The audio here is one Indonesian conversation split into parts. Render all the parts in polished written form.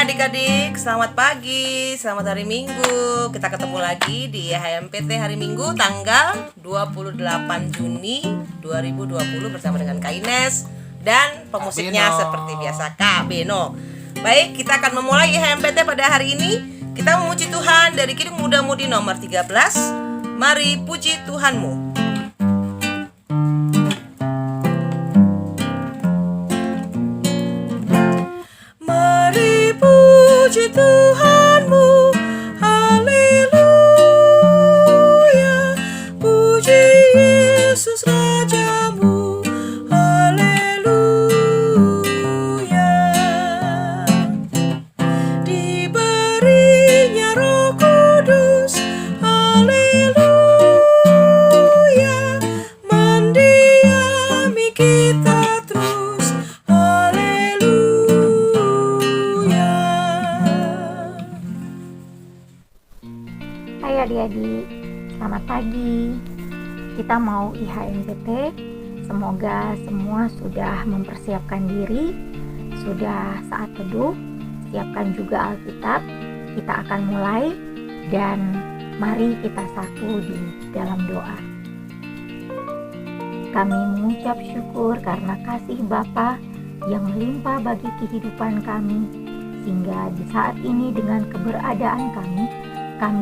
adik-adik, selamat pagi, selamat hari Minggu. Kita ketemu lagi di HMPT hari Minggu tanggal 28 Juni 2020 bersama dengan Kak Ines dan pemusiknya seperti biasa Kak Beno. Baik, kita akan memulai HMPT pada hari ini. Kita memuji Tuhan dari Kidung Muda-Mudi nomor 13. Mari puji Tuhanmu. Puji Tuhanmu, haleluya. Puji Yesus Rajamu, haleluya. Diberinya Roh Kudus, haleluya. Mendiami kita terus, Hai adik-adik, selamat pagi. Kita mau IHMPT. Semoga semua sudah mempersiapkan diri, sudah saat teduh, siapkan juga Alkitab. Kita akan mulai dan mari kita satu di dalam doa. Kami mengucap syukur karena kasih Bapa yang melimpah bagi kehidupan kami, sehingga di saat ini dengan keberadaan kami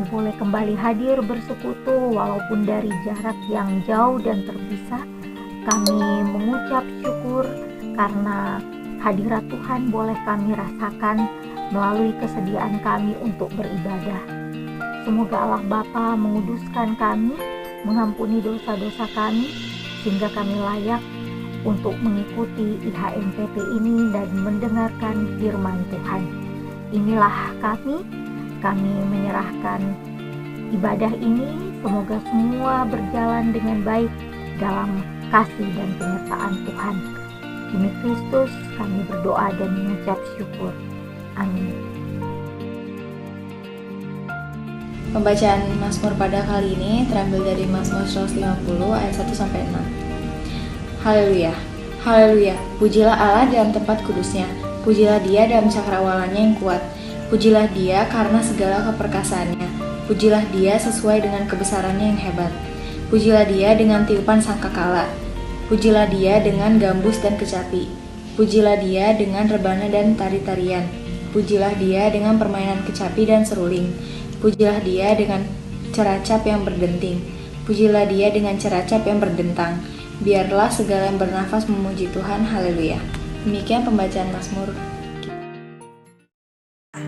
boleh kembali hadir bersekutu walaupun dari jarak yang jauh dan terpisah. Kami mengucap syukur karena hadirat Tuhan boleh kami rasakan melalui kesediaan kami untuk beribadah. Semoga Allah Bapa menguduskan kami, mengampuni dosa-dosa kami, sehingga kami layak untuk mengikuti IHMPT ini dan mendengarkan firman Tuhan. Inilah kami menyerahkan ibadah ini, semoga semua berjalan dengan baik dalam kasih dan penyertaan Tuhan. Demi Kristus kami berdoa dan mengucap syukur. Amin. Pembacaan Mazmur pada kali ini terambil dari Mazmur 150 ayat 1-6. Haleluya, haleluya, pujilah Allah dalam tempat kudusnya, pujilah Dia dalam cakrawalannya yang kuat. Pujilah Dia karena segala keperkasaannya. Pujilah Dia sesuai dengan kebesarannya yang hebat. Pujilah Dia dengan tiupan sangkakala. Pujilah Dia dengan gambus dan kecapi. Pujilah Dia dengan rebana dan tari-tarian. Pujilah Dia dengan permainan kecapi dan seruling. Pujilah Dia dengan ceracap yang berdenting. Pujilah Dia dengan ceracap yang berdentang. Biarlah segala yang bernafas memuji Tuhan. Haleluya. Demikian pembacaan Mazmur.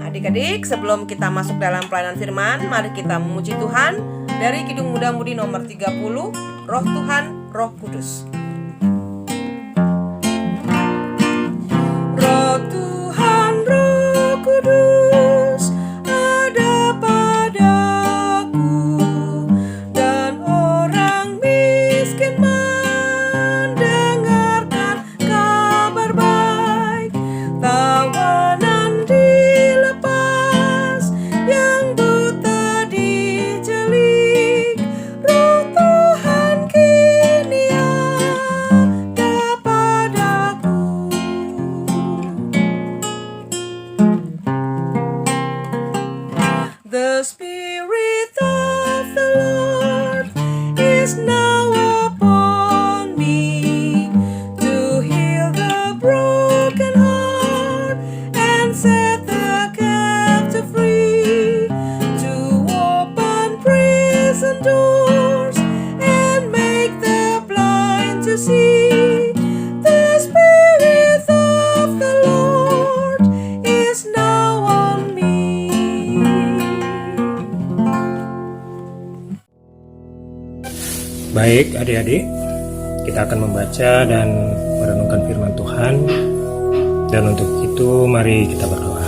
Adik-adik, sebelum kita masuk dalam pelayanan firman, mari kita memuji Tuhan dari Kidung Muda-Mudi nomor 30, Roh Tuhan, Roh Kudus. Roh Tuhan, Roh Kudus ada padaku, dan orang miskin mendengarkan kabar baik. Tawanan dilepas, yang buta dicelik. Roh Tuhan kini ada padaku. The Spirit of the Lord is now upon me, to heal the broken heart and set the captive free, to open prison doors and make the blind to see. The Spirit of the Lord is now on me. Baik adik-adik, kita akan membaca dan merenungkan firman Tuhan. Dan untuk itu mari kita berdoa.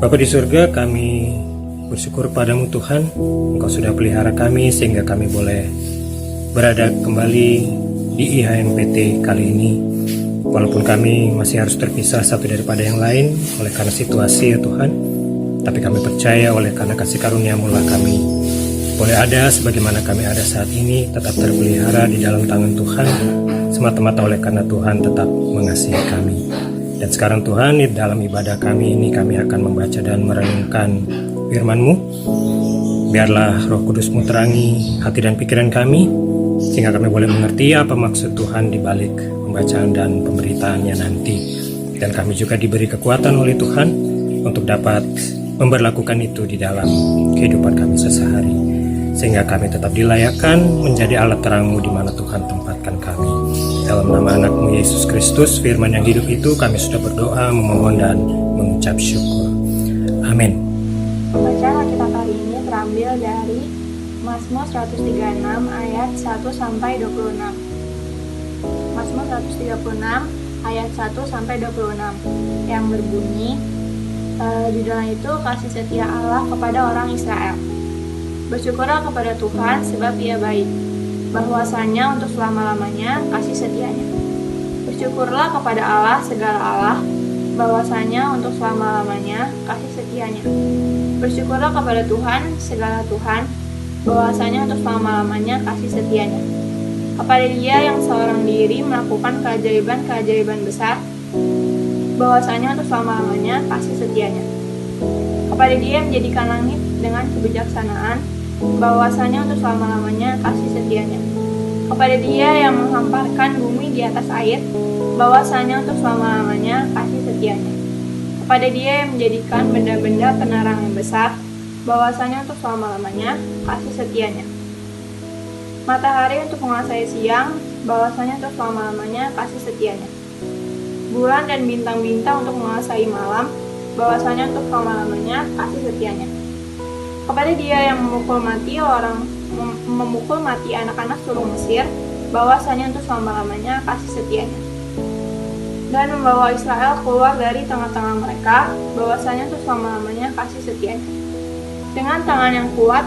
Bapa di surga, kami bersyukur padamu Tuhan. Engkau sudah pelihara kami sehingga kami boleh berada kembali di IHMPT kali ini. Walaupun kami masih harus terpisah satu daripada yang lain oleh karena situasi ya Tuhan, tapi kami percaya oleh karena kasih karunia-Mu lah kami boleh ada sebagaimana kami ada saat ini, tetap terpelihara di dalam tangan Tuhan, semata-mata oleh karena Tuhan tetap mengasihi kami. Dan sekarang Tuhan, di dalam ibadah kami ini kami akan membaca dan merenungkan firman-Mu. Biarlah Roh Kudus-Mu terangi hati dan pikiran kami, sehingga kami boleh mengerti apa maksud Tuhan di balik pembacaan dan pemberitaannya nanti. Dan kami juga diberi kekuatan oleh Tuhan untuk dapat memberlakukan itu di dalam kehidupan kami sehari-hari, sehingga kami tetap dilayakkan menjadi alat terang-Mu di mana Tuhan tempatkan kami. Dalam nama anak-Mu Yesus Kristus, firman yang hidup itu, kami sudah berdoa, memohon dan mengucap syukur. Amin. Pembacaan kita kali ini terambil dari Mazmur 136 ayat 1 sampai 26. Mazmur 136 ayat 1 sampai 26 yang berbunyi, judulnya itu kasih setia Allah kepada orang Israel. Bersyukurlah kepada Tuhan sebab Ia baik, bahwasanya untuk selama-lamanya kasih setianya. Bersyukurlah kepada Allah segala Allah, bahwasanya untuk selama-lamanya kasih setianya. Bersyukurlah kepada Tuhan segala Tuhan, bahwasanya untuk selama-lamanya kasih setianya. Kepada Dia yang seorang diri melakukan keajaiban-keajaiban besar, bahwasanya untuk selama-lamanya kasih setianya. Kepada Dia yang menjadikan langit dengan kebijaksanaan, bahwasanya untuk selama-lamanya kasih setianya. Kepada Dia yang menghamparkan bumi di atas air, bahwasanya untuk selama-lamanya kasih setianya. Kepada Dia yang menjadikan benda-benda penerang yang besar, bahwasanya untuk selama-lamanya kasih setianya. Matahari untuk menguasai siang, bahwasanya untuk selama-lamanya kasih setianya. Bulan dan bintang-bintang untuk menguasai malam, bahwasanya untuk selama-lamanya kasih setianya. Kepada Dia yang memukul mati anak-anak suruh Mesir, bahwasanya untuk selama-lamanya kasih setianya. Dan membawa Israel keluar dari tengah-tengah mereka, bahwasanya untuk selama-lamanya kasih setianya. Dengan tangan yang kuat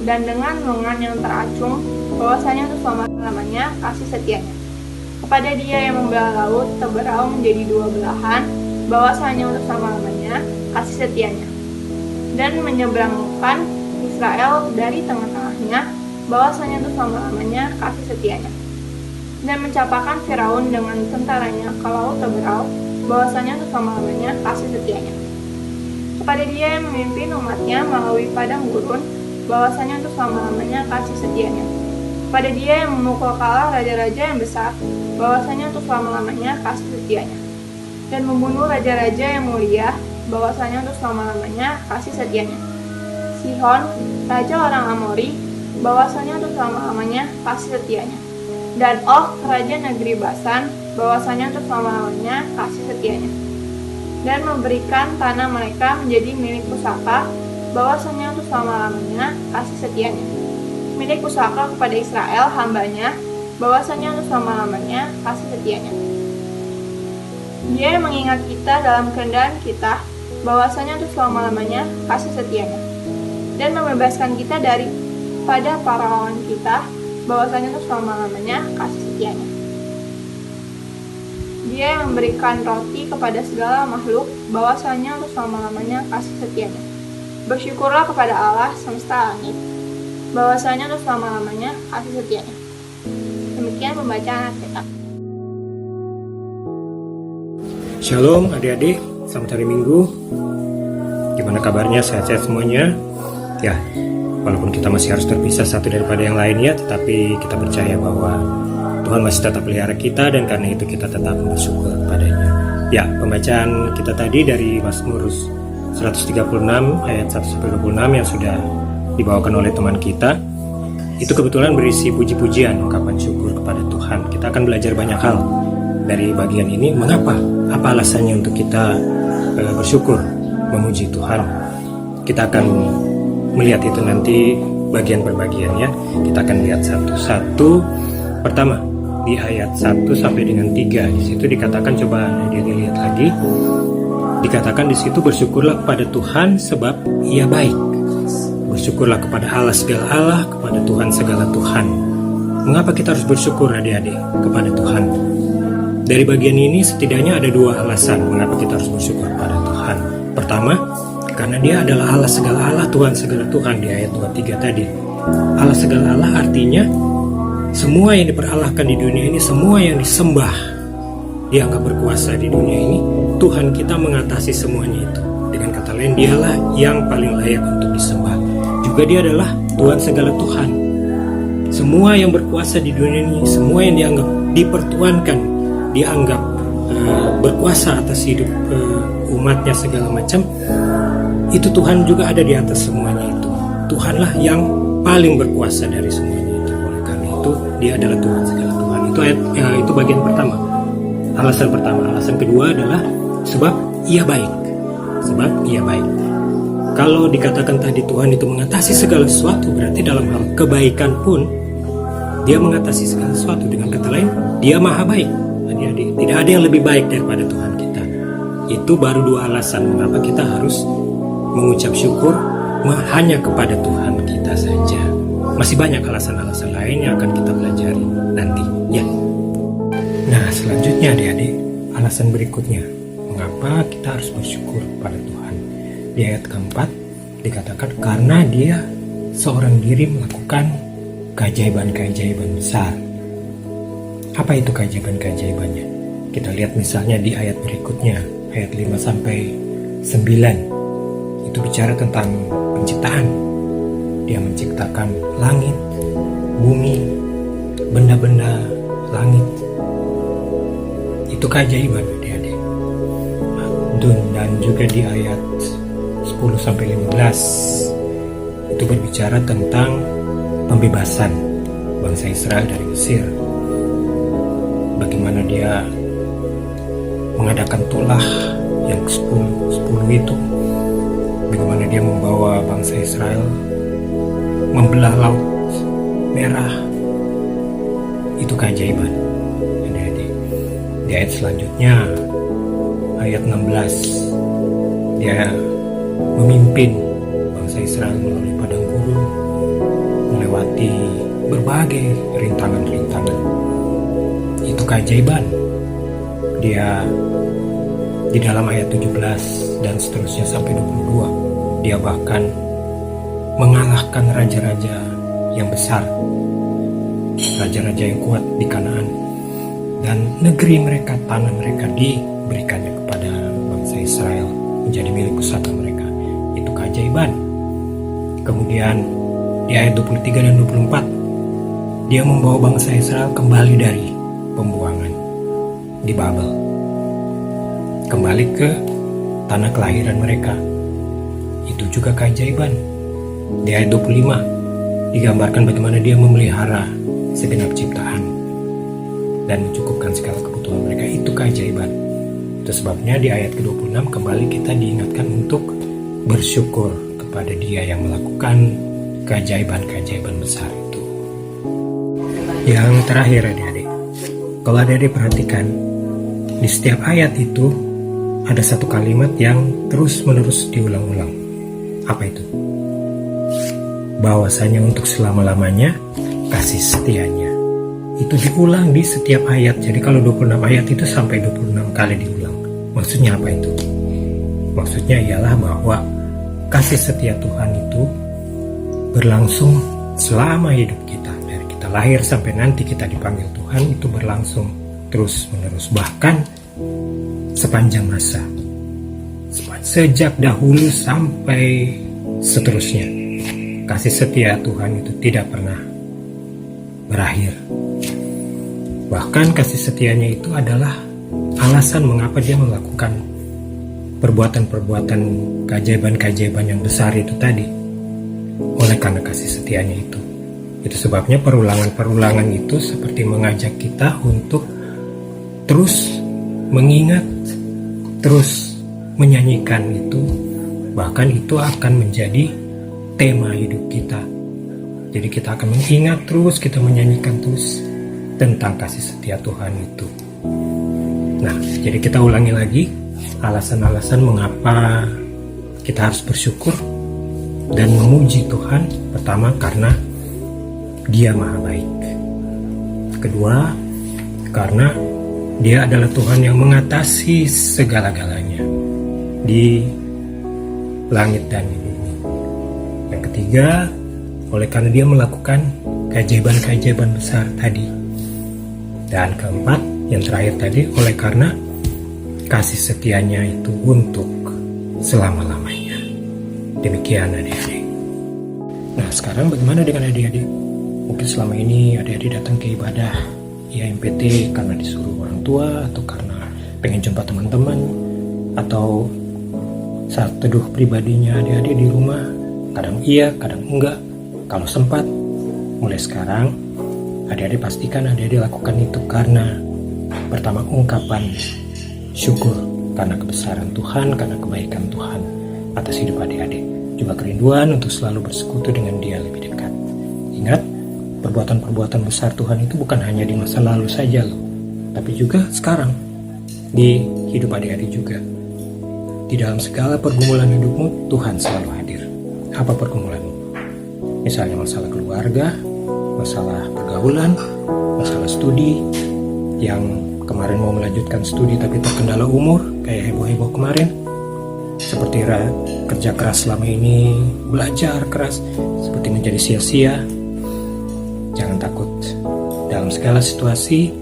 dan dengan lengan yang teracung, bahwasanya untuk selama-lamanya kasih setianya. Kepada Dia yang membelah laut terbelah menjadi dua belahan, bahwasanya untuk selama-lamanya kasih setianya. Dan menyeberangkan Israel dari tengah-tengahnya, bahwasanya untuk selama-lamanya kasih setianya. Dan mencapakan Firaun dengan tentaranya ke laut terbelah, bahwasanya untuk selama-lamanya kasih setianya. Kepada Dia yang memimpin umatnya melalui padang gurun, bahwasanya untuk selama-lamanya kasih setianya. Kepada Dia yang memukul kalah raja-raja yang besar, bahwasanya untuk selama-lamanya kasih setianya. Dan membunuh raja-raja yang mulia, bahwasanya untuk selama-lamanya kasih setianya. Sihon, raja orang Amori, bahwasanya untuk selama-lamanya kasih setianya. Dan Og, raja negeri Basan, bahwasanya untuk selama-lamanya kasih setianya. Dan memberikan tanah mereka menjadi milik pusaka, bahwasanya untuk selama-lamanya kasih setianya. Milik pusaka kepada Israel hambanya, bahwasanya untuk selama-lamanya kasih setianya. Dia mengingat kita dalam keadaan kita, bahwasanya untuk selama-lamanya kasih setianya. Dan membebaskan kita daripada para lawan kita, bahwasanya untuk selama-lamanya kasih setianya. Dia yang memberikan roti kepada segala makhluk, bahwasanya untuk selama-lamanya kasih setianya. Bersyukurlah kepada Allah semesta langit, bahwasanya untuk selama-lamanya kasih setianya. Demikian pembacaan Alkitab. Shalom adik-adik, selamat hari Minggu. Gimana kabarnya? Sehat-sehat semuanya? Ya, walaupun kita masih harus terpisah satu daripada yang lainnya, tetapi kita percaya bahwa Tuhan masih tetap pelihara kita, dan karena itu kita tetap bersyukur kepadanya. Ya, pembacaan kita tadi dari Mazmur 136 ayat 1-26 yang sudah dibawakan oleh teman kita, itu kebetulan berisi puji-pujian, ungkapan syukur kepada Tuhan. Kita akan belajar banyak hal dari bagian ini. Mengapa? Apa alasannya untuk kita bersyukur, memuji Tuhan? Kita akan melihat itu nanti bagian per bagian ya. Kita akan lihat satu-satu. Pertama, di ayat 1 sampai dengan 3, di situ dikatakan, coba dilihat lagi. Dikatakan di situ, bersyukurlah kepada Tuhan sebab Ia baik. Bersyukurlah kepada Allah segala Allah, kepada Tuhan segala Tuhan. Mengapa kita harus bersyukur adik-adik kepada Tuhan? Dari bagian ini setidaknya ada dua alasan mengapa kita harus bersyukur kepada Tuhan. Pertama, karena Dia adalah Allah segala Allah, Tuhan segala Tuhan di ayat 23 tadi. Allah segala Allah artinya semua yang diperalahkan di dunia ini, semua yang disembah dianggap berkuasa di dunia ini, Tuhan kita mengatasi semuanya itu. Dengan kata lain, dialah yang paling layak untuk disembah. Juga dia adalah Tuhan segala Tuhan. Semua yang berkuasa di dunia ini, semua yang dianggap dipertuankan, dianggap berkuasa atas hidup umatnya segala macam, itu Tuhan juga ada di atas semuanya itu. Tuhanlah yang paling berkuasa dari semuanya itu. Oleh karena itu, dia adalah Tuhan segala Tuhan. Itu bagian pertama. Alasan pertama. Alasan kedua adalah sebab ia baik. Sebab ia baik. Kalau dikatakan tadi Tuhan itu mengatasi segala sesuatu, berarti dalam hal kebaikan pun dia mengatasi segala sesuatu. Dengan kata lain, dia maha baik. Adik-adik, tidak ada yang lebih baik daripada Tuhan kita. Itu baru dua alasan mengapa kita harus mengucap syukur hanya kepada Tuhan kita saja. Masih banyak alasan-alasan lain yang akan kita pelajari nanti, ya. Nah, selanjutnya adik-adik, alasan berikutnya mengapa kita harus bersyukur pada Tuhan. Di ayat keempat dikatakan karena dia seorang diri melakukan keajaiban-keajaiban besar. Apa itu keajaiban-keajaibannya? Kita lihat misalnya di ayat berikutnya, ayat 5 sampai 9. Itu bicara tentang penciptaan. Dia menciptakan langit, bumi, benda-benda langit. Itu keajaiban, adik-adik. Dan juga di ayat 10 sampai 15 itu berbicara tentang pembebasan bangsa Israel dari Mesir. Bagaimana dia mengadakan tulah yang ke-10 itu. Bagaimana dia membawa bangsa Israel membelah laut merah. Itu keajaiban, adik-adik. Di ayat selanjutnya, ayat 16, dia memimpin bangsa Israel melalui padang gurun, melewati berbagai rintangan-rintangan. Itu keajaiban. Dia di dalam ayat 17 dan seterusnya sampai 22, dia bahkan mengalahkan raja-raja yang besar, raja-raja yang kuat di Kanaan, dan negeri mereka, tanah mereka diberikannya kepada bangsa Israel menjadi milik pusaka mereka. Itu keajaiban. Kemudian di ayat 23 dan 24, dia membawa bangsa Israel kembali dari pembuangan di Babel, kembali ke tanah kelahiran mereka. Itu juga keajaiban. Di ayat 25 digambarkan bagaimana dia memelihara segenap ciptaan dan mencukupkan segala kebutuhan mereka. Itu keajaiban. Itu sebabnya di ayat ke-26 kembali kita diingatkan untuk bersyukur kepada dia yang melakukan keajaiban-keajaiban besar itu. Yang terakhir adik-adik, kalau adik-adik perhatikan, di setiap ayat itu ada satu kalimat yang terus-menerus diulang-ulang. Apa itu? Bahwasanya untuk selama-lamanya kasih setianya. Itu diulang di setiap ayat. Jadi kalau 26 ayat itu sampai 26 kali diulang. Maksudnya apa itu? Maksudnya ialah bahwa kasih setia Tuhan itu berlangsung selama hidup kita. Dari kita lahir sampai nanti kita dipanggil Tuhan, itu berlangsung terus-menerus. Bahkan sepanjang masa. Sejak dahulu sampai seterusnya. Kasih setia Tuhan itu tidak pernah berakhir. Bahkan kasih setianya itu adalah alasan mengapa dia melakukan perbuatan-perbuatan keajaiban-keajaiban yang besar itu tadi. Oleh karena kasih setianya itu. Itu sebabnya perulangan-perulangan itu seperti mengajak kita untuk terus mengingat, terus menyanyikan itu. Bahkan itu akan menjadi tema hidup kita. Jadi kita akan mengingat terus, kita menyanyikan terus tentang kasih setia Tuhan itu. Nah, jadi kita ulangi lagi alasan-alasan mengapa kita harus bersyukur dan memuji Tuhan. Pertama, karena Dia Maha Baik. Kedua, karena Dia adalah Tuhan yang mengatasi segala-galanya di langit dan di bumi. Yang ketiga, oleh karena dia melakukan keajaiban-keajaiban besar tadi. Dan keempat, yang terakhir tadi, oleh karena kasih setianya itu untuk selama-lamanya. Demikian adik-adik. Nah, sekarang bagaimana dengan adik-adik? Mungkin selama ini adik-adik datang ke ibadah IHMPT karena disuruh orang tua, atau karena pengen jumpa teman-teman, atau saat teduh pribadinya adik-adik di rumah. Kadang iya, kadang enggak. Kalau sempat, mulai sekarang adik-adik pastikan adik-adik lakukan itu karena pertama, ungkapan syukur karena kebesaran Tuhan, karena kebaikan Tuhan atas hidup adik-adik. Juga kerinduan untuk selalu bersekutu dengan Dia lebih dekat. Ingat, perbuatan-perbuatan besar Tuhan itu bukan hanya di masa lalu saja loh, tapi juga sekarang di hidup adik-adik juga. Di dalam segala pergumulan hidupmu, Tuhan selalu hadir. Apa pergumulanmu? Misalnya masalah keluarga, masalah pergaulan, masalah studi, yang kemarin mau melanjutkan studi tapi terkendala umur, kayak heboh-heboh kemarin. Seperti kerja keras selama ini, belajar keras, seperti menjadi sia-sia. Jangan takut. Dalam segala situasi,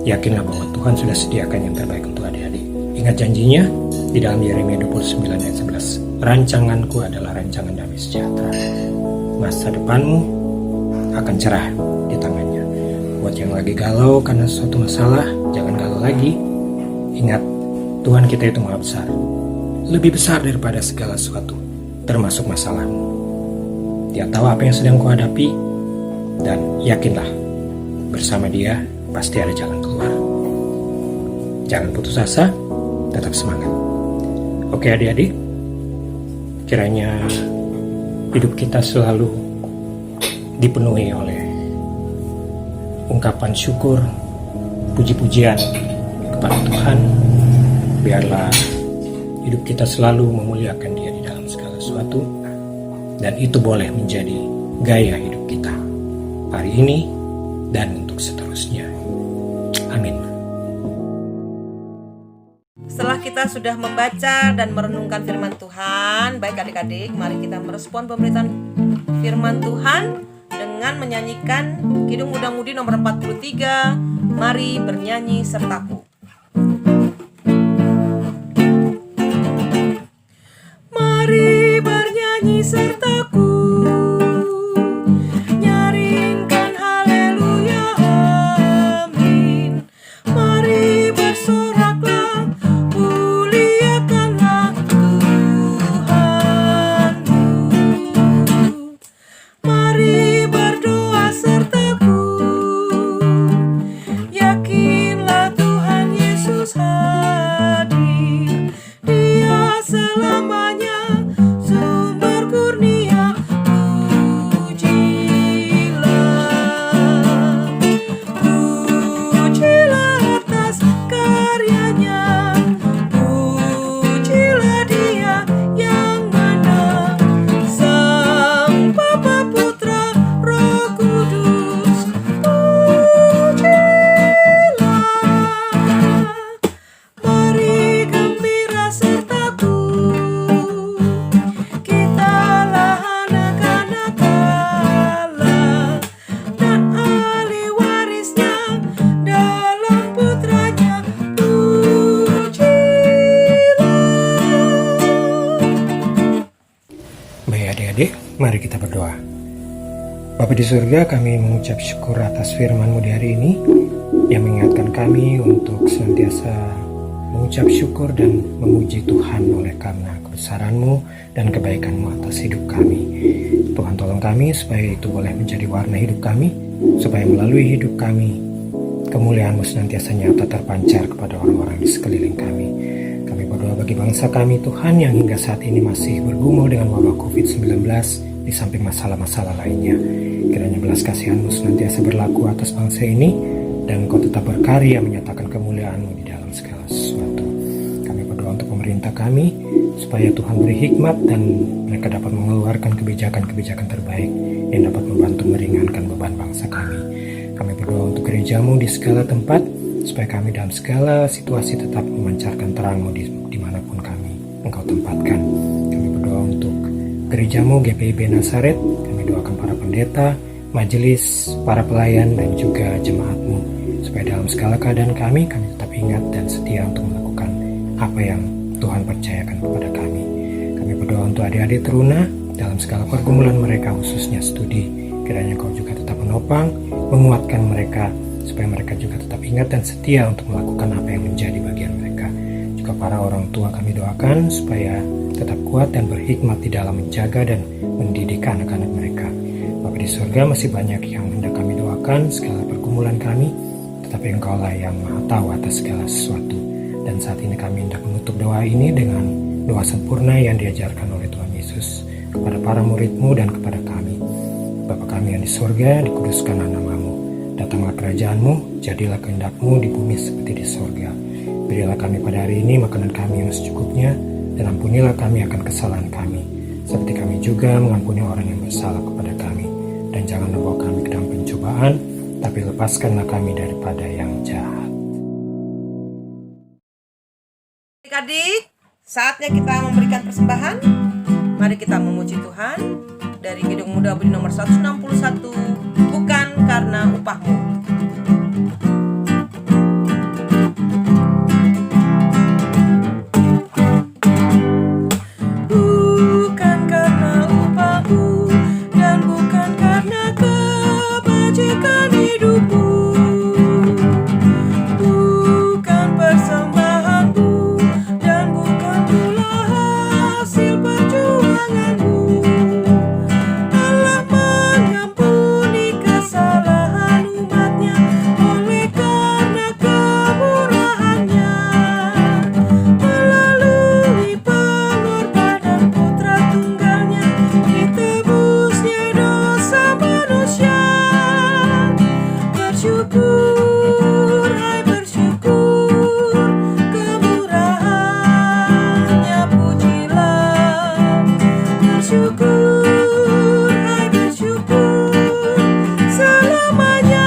yakinlah bahwa Tuhan sudah sediakan yang terbaik untuk adik-adik. Ingat janjinya di dalam Yeremia 29 ayat 11. Rancanganku adalah rancangan damai sejahtera. Masa depanmu akan cerah di tangannya. Buat yang lagi galau karena suatu masalah, jangan galau lagi. Ingat, Tuhan kita itu maha besar. Lebih besar daripada segala sesuatu, termasuk masalahmu. Dia tahu apa yang sedang kau hadapi, dan yakinlah, bersama Dia pasti ada jalan keluar. Jangan putus asa, tetap semangat. Oke adik-adik, kiranya hidup kita selalu dipenuhi oleh ungkapan syukur, puji-pujian kepada Tuhan. Biarlah hidup kita selalu memuliakan Dia di dalam segala sesuatu, dan itu boleh menjadi gaya hidup kita hari ini dan untuk seterusnya. Amin. Setelah kita sudah membaca dan merenungkan firman Tuhan, baik adik-adik, mari kita merespon pemberitaan firman Tuhan dengan menyanyikan Kidung Muda-Mudi nomor 43, Mari Bernyanyi Sertaku. Mari bernyanyi sertaku, nyaringkan haleluya, amin. Mari bersoraklah, muliakanlah Tuhanmu. Mari berdoa sertaku, yakinlah Tuhan Yesus hadir. Dia selamanya sumber kurnia, pujilah atas karyanya, pujilah Dia yang menang, Sang Bapa, Putra, Roh Kudus, pujilah. Mari gembira sertaku, kitalah anak-anak Allah dan ahli warisnya dalam putranya, pujilah. Baik adik-adik, mari kita berdoa. Bapa di surga, kami mengucap syukur atas firman-Mu di hari ini, yang mengingatkan kami untuk senantiasa mengucap syukur dan memuji Tuhan oleh karena kebesaran-Mu dan kebaikan-Mu atas hidup kami. Tuhan tolong kami supaya itu boleh menjadi warna hidup kami, supaya melalui hidup kami kemuliaan-Mu senantiasa nyata terpancar kepada orang-orang di sekeliling kami. Kami berdoa bagi bangsa kami Tuhan yang hingga saat ini masih bergumul dengan wabah COVID-19 di samping masalah-masalah lainnya. Kiranya belas kasihan-Mu senantiasa berlaku atas bangsa ini, dan Engkau tetap berkarya menyatakan kemuliaan-Mu di dalam segala sesuatu. Kami berdoa untuk pemerintah kami, supaya Tuhan beri hikmat dan mereka dapat mengeluarkan kebijakan-kebijakan terbaik yang dapat membantu meringankan beban bangsa kami. Kami berdoa untuk gereja-Mu di segala tempat, supaya kami dalam segala situasi tetap memancarkan terang-Mu dimanapun kami Engkau tempatkan. Kami berdoa untuk gereja-Mu GPIB Nazaret. Kami doakan para pendeta, majelis, para pelayan, dan juga jemaat-Mu, supaya dalam segala keadaan kami tetap ingat dan setia untuk melakukan apa yang Tuhan percayakan kepada kami. Kami berdoa untuk adik-adik teruna dalam segala pergumulan mereka, khususnya studi. Kiranya Kau juga tetap menopang, menguatkan mereka, supaya mereka juga tetap ingat dan setia untuk melakukan apa yang menjadi bagian mereka. Juga para orang tua kami doakan supaya tetap kuat dan berhikmat di dalam menjaga dan mendidik anak-anak mereka. Bapa di surga, masih banyak yang hendak kami doakan segala pergumulan kami, tetapi Engkau-lah yang Maha tahu atas segala sesuatu. Dan saat ini kami hendak menutup doa ini dengan doa sempurna yang diajarkan oleh Tuhan Yesus kepada para murid-Mu dan kepada kami. Bapa kami yang di surga, dikuduskanlah nama-Mu. Datanglah kerajaan-Mu, jadilah kehendak-Mu di bumi seperti di surga. Berilah kami pada hari ini makanan kami yang secukupnya, dan ampunilah kami akan kesalahan kami, seperti kami juga mengampuni orang yang bersalah kepada kami. Dan janganlah bawa kami ke dalam pencobaan, tapi lepaskanlah kami daripada yang jahat. Adik-adik, saatnya kita memberikan persembahan. Mari kita memuji Tuhan dari Kidung Muda Budi nomor 161, bukan karena upahmu. Bukan karena upahmu dan bukan karena kebajikan hidupmu, bukan persembahanmu dan bukan pula hasil perjuanganmu. Allah mengampuni kesalahan umatnya oleh karena kemurahannya, melalui pengorbanan putra tunggalnya ditebusnya dosa manusia. Bersyukur, hai bersyukur, kemurahannya pujilah. Bersyukur, hai bersyukur, selamanya.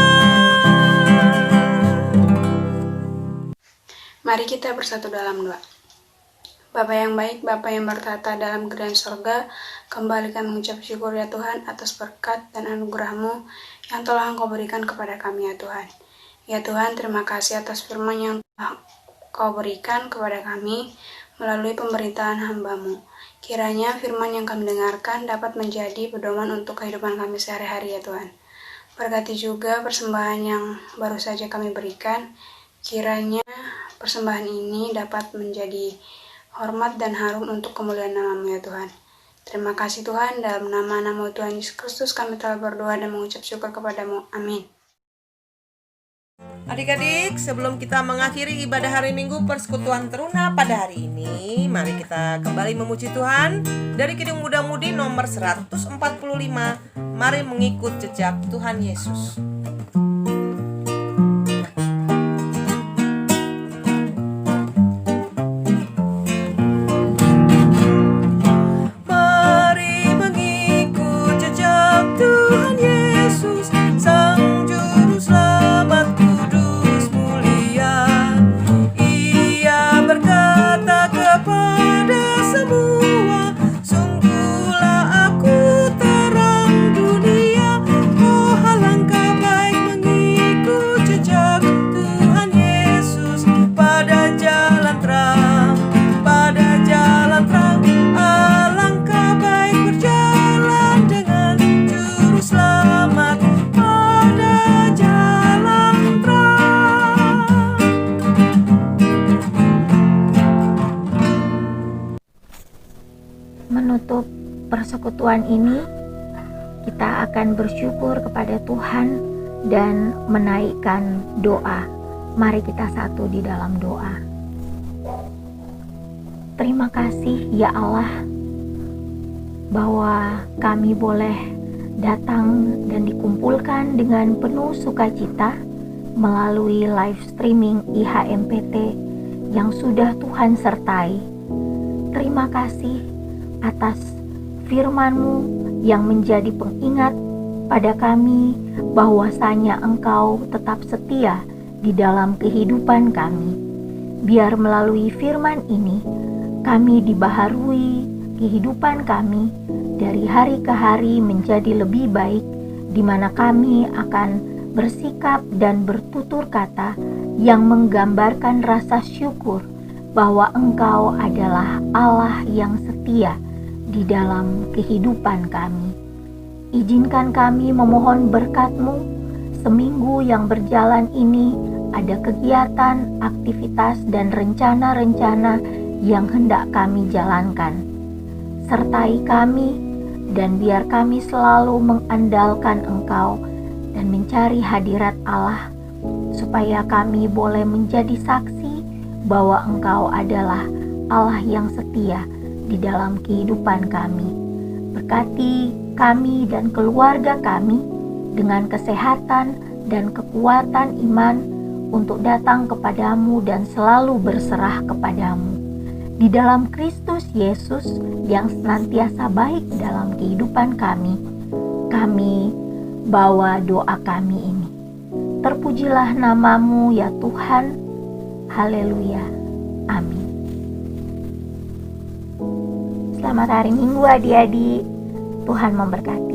Mari kita bersatu dalam doa. Bapa yang baik, Bapa yang bertata dalam kerajaan sorga, kembali kami mengucap syukur ya Tuhan atas berkat dan anugerah-Mu yang telah Engkau berikan kepada kami ya Tuhan. Ya Tuhan, terima kasih atas firman yang telah Kau berikan kepada kami melalui pemberitaan hamba-Mu. Kiranya firman yang kami dengarkan dapat menjadi pedoman untuk kehidupan kami sehari-hari ya Tuhan. Berkati juga persembahan yang baru saja kami berikan. Kiranya persembahan ini dapat menjadi hormat dan harum untuk kemuliaan nama-Mu ya Tuhan. Terima kasih Tuhan, dalam nama-Mu Tuhan Yesus Kristus kami telah berdoa dan mengucap syukur kepada-Mu. Amin. Adik-adik, sebelum kita mengakhiri ibadah hari Minggu Persekutuan Teruna pada hari ini, mari kita kembali memuji Tuhan dari Kidung Muda Mudi nomor 145. Mari mengikut jejak Tuhan Yesus. Mari mengikut jejak Tuhan Yesus, Sang Juru Selamat kudus mulia. Ia berkata kepada semua, sungguhlah aku terang dunia. Oh alangkah baik mengikut jejak Tuhan Yesus pada jalan terang, pada jalan terang. Alangkah baik berjalan dengan Juru Selamat pada jalan terang. Menutup persekutuan ini, kita akan bersyukur kepada Tuhan dan menaikkan doa. Mari kita satu di dalam doa. Terima kasih ya Allah, bahwa kami boleh datang dan dikumpulkan dengan penuh sukacita melalui live streaming IHMPT yang sudah Tuhan sertai. Terima kasih atas firman-Mu yang menjadi pengingat pada kami bahwasanya Engkau tetap setia di dalam kehidupan kami. Biar melalui firman ini kami dibaharui kehidupan kami dari hari ke hari menjadi lebih baik di mana kami akan bersikap dan bertutur kata yang menggambarkan rasa syukur bahwa Engkau adalah Allah yang setia di dalam kehidupan kami. Izinkan kami memohon berkat-Mu. Seminggu yang berjalan ini ada kegiatan, aktivitas, dan rencana-rencana yang hendak kami jalankan. Sertai kami dan biar kami selalu mengandalkan Engkau dan mencari hadirat Allah, supaya kami boleh menjadi saksi bahwa Engkau adalah Allah yang setia di dalam kehidupan kami. Berkati kami dan keluarga kami dengan kesehatan dan kekuatan iman untuk datang kepadamu dan selalu berserah kepadamu. Di dalam Kristus Yesus yang senantiasa baik dalam kehidupan kami bawa doa kami ini. Terpujilah namamu ya Tuhan. Haleluya. Amin. Selamat hari Minggu adik-adik. Tuhan memberkati.